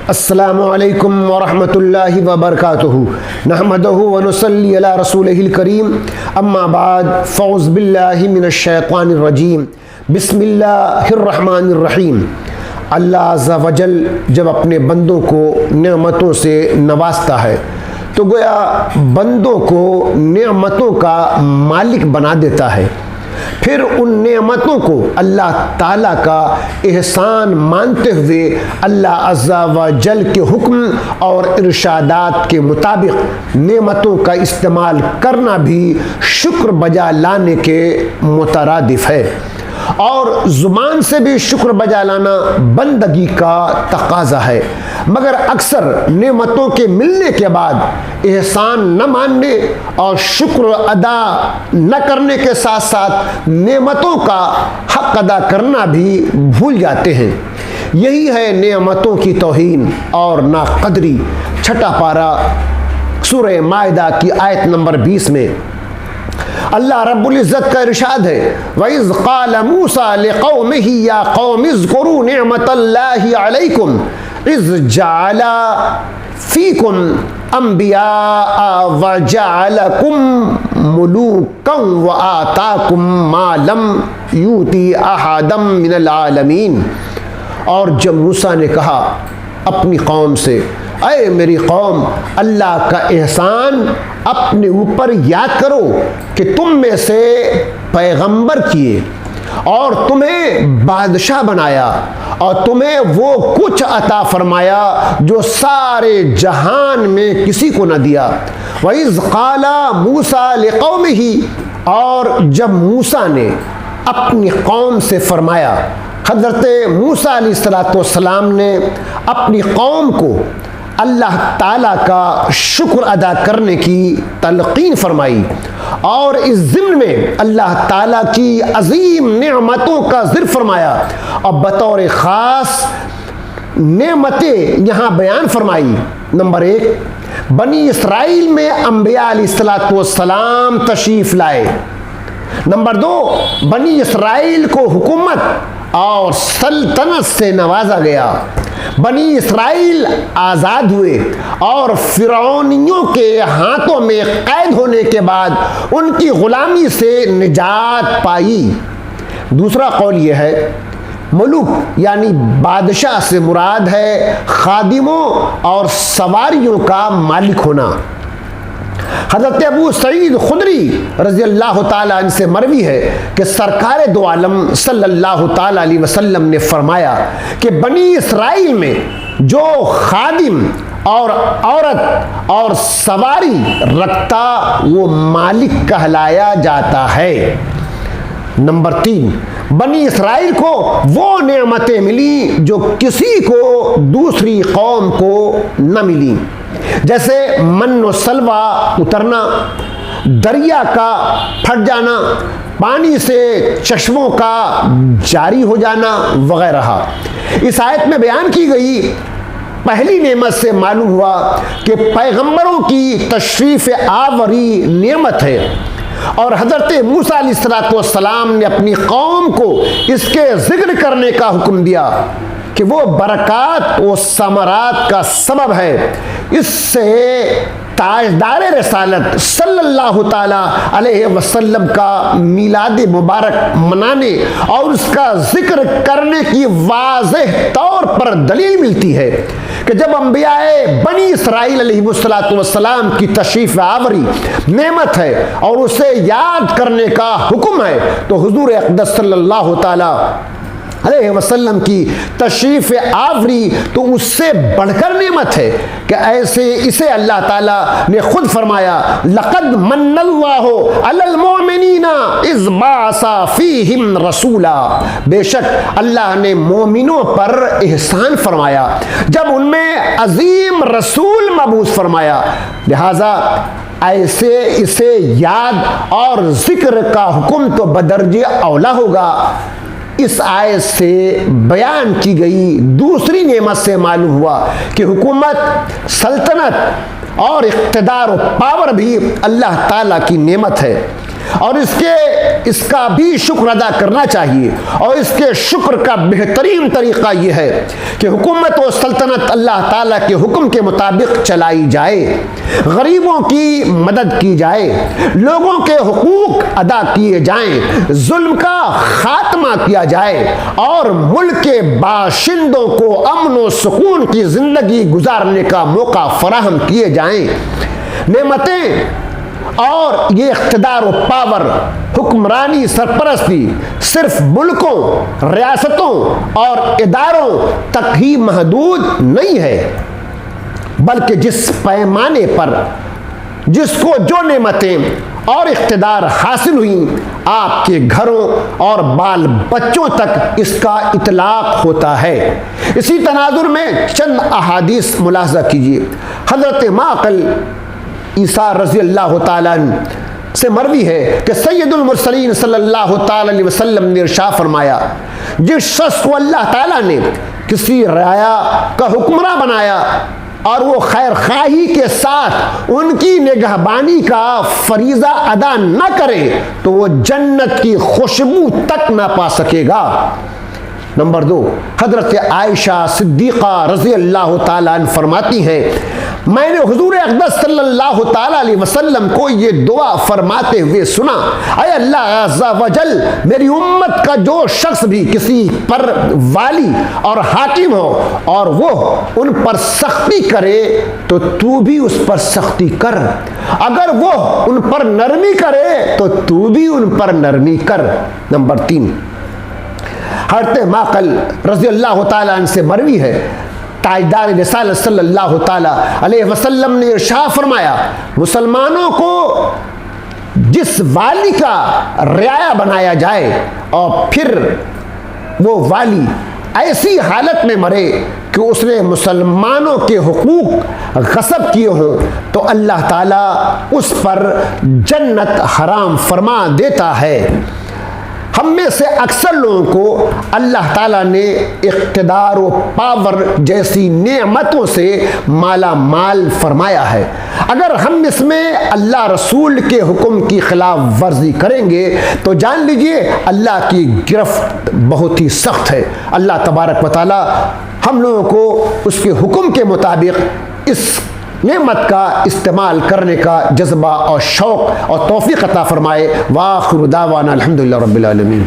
السلام علیکم ورحمۃ اللہ وبرکاتہ نحمدہ ونصلی علی رسولہ الکریم اما بعد فاعوذ باللہ من الشیطان الرجیم بسم اللہ الرحمن الرحیم۔ اللہ عز و جل جب اپنے بندوں کو نعمتوں سے نوازتا ہے تو گویا بندوں کو نعمتوں کا مالک بنا دیتا ہے، پھر ان نعمتوں کو اللہ تعالیٰ کا احسان مانتے ہوئے اللہ عز و جل کے حکم اور ارشادات کے مطابق نعمتوں کا استعمال کرنا بھی شکر بجا لانے کے مترادف ہے، اور زبان سے بھی شکر بجا لانا بندگی کا تقاضا ہے، مگر اکثر نعمتوں کے ملنے کے بعد احسان نہ ماننے اور شکر ادا نہ کرنے کے ساتھ ساتھ نعمتوں کا حق ادا کرنا بھی بھول جاتے ہیں۔ یہی ہے نعمتوں کی توہین اور ناقدری۔ چھٹا پارہ سورہ مائدہ کی آیت نمبر 20 میں اللہ رب العزت کا ارشاد ہے، وَإِذْ قَالَ مُوسَى لِقَوْمِهِ يَا قَوْمِ اذْكُرُوا نِعْمَةَ اللَّهِ عَلَيْكُمْ إِذْ جَعَلَ فِيكُمْ أَنْبِيَاءَ وَجَعَلَكُمْ مُلُوكًا وَآتَاكُمْ مَا لَمْ يُؤْتِ أَحَدًا مِنَ الْعَالَمِينَ۔ اور جب موسیٰ نے کہا اپنی قوم سے، اے میری قوم، اللہ کا احسان اپنے اوپر یاد کرو کہ تم میں سے پیغمبر کیے اور تمہیں بادشاہ بنایا اور تمہیں وہ کچھ عطا فرمایا جو سارے جہان میں کسی کو نہ دیا۔ وَإِذْ قَالَ مُوسَى لِقَوْمِهِ، اور جب موسیٰ نے اپنی قوم سے فرمایا، حضرت موسیٰ علیہ السلام نے اپنی قوم کو اللہ تعالیٰ کا شکر ادا کرنے کی تلقین فرمائی، اور اس ضمن میں اللہ تعالیٰ کی عظیم نعمتوں کا ذکر فرمایا، اور بطور خاص نعمتیں یہاں بیان فرمائی۔ نمبر 1، بنی اسرائیل میں انبیاء علیہ السلام تشریف لائے۔ نمبر 2، بنی اسرائیل کو حکومت اور سلطنت سے نوازا گیا، بنی اسرائیل آزاد ہوئے اور فرعونیوں کے ہاتھوں میں قید ہونے کے بعد ان کی غلامی سے نجات پائی۔ دوسرا قول یہ ہے، ملوک یعنی بادشاہ سے مراد ہے خادموں اور سواریوں کا مالک ہونا۔ حضرت ابو سعید خدری رضی اللہ تعالیٰ عنہ سے مروی ہے کہ سرکار دو عالم صلی اللہ تعالیٰ علیہ وسلم نے فرمایا کہ بنی اسرائیل میں جو خادم اور عورت اور سواری رکھتا وہ مالک کہلایا جاتا ہے۔ نمبر 3، بنی اسرائیل کو وہ نعمتیں ملی جو کسی کو دوسری قوم کو نہ ملی، جیسے من و سلوہ اترنا، دریا کا پھٹ جانا، پانی سے چشموں کا جاری ہو جانا وغیرہ۔ اس آیت میں بیان کی گئی پہلی نعمت سے معلوم ہوا کہ پیغمبروں کی تشریف آوری نعمت ہے، اور حضرت موسیٰ علیہ السلام نے اپنی قوم کو اس کے ذکر کرنے کا حکم دیا کہ وہ برکات و ثمرات کا سبب ہے۔ اس سے تاجدار رسالت صلی اللہ تعالیٰ علیہ وسلم کا میلاد مبارک منانے اور اس کا ذکر کرنے کی واضح طور پر دلیل ملتی ہے کہ جب انبیاء بنی اسرائیل علیہ السلام کی تشریف آوری نعمت ہے اور اسے یاد کرنے کا حکم ہے، تو حضور اقدس صلی اللہ تعالیٰ علیہ وسلم کی تشریف آوری تو اس سے بڑھ کر نعمت ہے کہ اسے اللہ تعالیٰ نے خود فرمایا، لَقَدْ مَنَّ اللَّهُ عَلَى الْمُؤْمِنِينَ إِذْ بَعَثَ فِيهِمْ رَسُولًا، بے شک اللہ نے مومنوں پر احسان فرمایا جب ان میں عظیم رسول مبعوث فرمایا۔ لہذا ایسے اسے یاد اور ذکر کا حکم تو بدرجہ اولا ہوگا۔ اس آیت سے بیان کی گئی دوسری نعمت سے معلوم ہوا کہ حکومت، سلطنت اور اقتدار و پاور بھی اللہ تعالیٰ کی نعمت ہے۔ اور اس کا بھی شکر ادا کرنا چاہیے، اور اس کے شکر کا بہترین طریقہ یہ ہے کہ حکومت و سلطنت اللہ تعالیٰ کے حکم کے مطابق چلائی جائے، غریبوں کی مدد کی جائے، لوگوں کے حقوق ادا کیے جائیں، ظلم کا خاتمہ کیا جائے، اور ملک کے باشندوں کو امن و سکون کی زندگی گزارنے کا موقع فراہم کیے جائیں۔ نعمتیں اور یہ اقتدار و پاور، حکمرانی، سرپرستی صرف ملکوں، ریاستوں اور اداروں تک ہی محدود نہیں ہے، بلکہ جس پیمانے پر جس کو جو نعمتیں اور اقتدار حاصل ہوئیں، آپ کے گھروں اور بال بچوں تک اس کا اطلاق ہوتا ہے۔ اسی تناظر میں چند احادیث ملاحظہ کیجیے۔ حضرت معقل عیسیٰ رضی اللہ تعالیٰ عنہ سے مروی ہے کہ سید المرسلین صلی اللہ تعالیٰ علیہ وسلم نے ارشاد فرمایا، جس شخص کو اللہ تعالیٰ نے کسی رعایا کا حکمراں بنایا اور وہ خیر خواہی کے ساتھ ان کی نگہبانی کا فریضہ ادا نہ کرے تو وہ جنت کی خوشبو تک نہ پا سکے گا۔ نمبر 2، حضرت عائشہ صدیقہ رضی اللہ تعالیٰ عنہ فرماتی ہیں، میں نے حضور اقدس صلی اللہ تعالیٰ علیہ وسلم کو یہ دعا فرماتے ہوئے سنا، اے اللہ عز و جل، میری امت کا جو شخص بھی کسی پر والی اور حاکم ہو اور وہ ان پر سختی کرے تو تو بھی اس پر سختی کر، اگر وہ ان پر نرمی کرے تو تو بھی ان پر نرمی کر۔ نمبر 3، حضرت معقل رضی اللہ تعالیٰ عنہ سے مروی ہے، تاجدار رسالت صلی اللہ تعالیٰ علیہ وسلم نے ارشاد فرمایا، مسلمانوں کو جس والی کا رعایا بنایا جائے اور پھر وہ والی ایسی حالت میں مرے کہ اس نے مسلمانوں کے حقوق غصب کیے ہوں تو اللہ تعالیٰ اس پر جنت حرام فرما دیتا ہے۔ ہم میں سے اکثر لوگوں کو اللہ تعالیٰ نے اقتدار و پاور جیسی نعمتوں سے مالا مال فرمایا ہے، اگر ہم اس میں اللہ رسول کے حکم کی خلاف ورزی کریں گے تو جان لیجئے اللہ کی گرفت بہت ہی سخت ہے۔ اللہ تبارک و تعالیٰ ہم لوگوں کو اس کے حکم کے مطابق اس نعمت کا استعمال کرنے کا جذبہ اور شوق اور توفیق عطا فرمائے۔ وآخر دعوانا الحمدللہ رب العالمین۔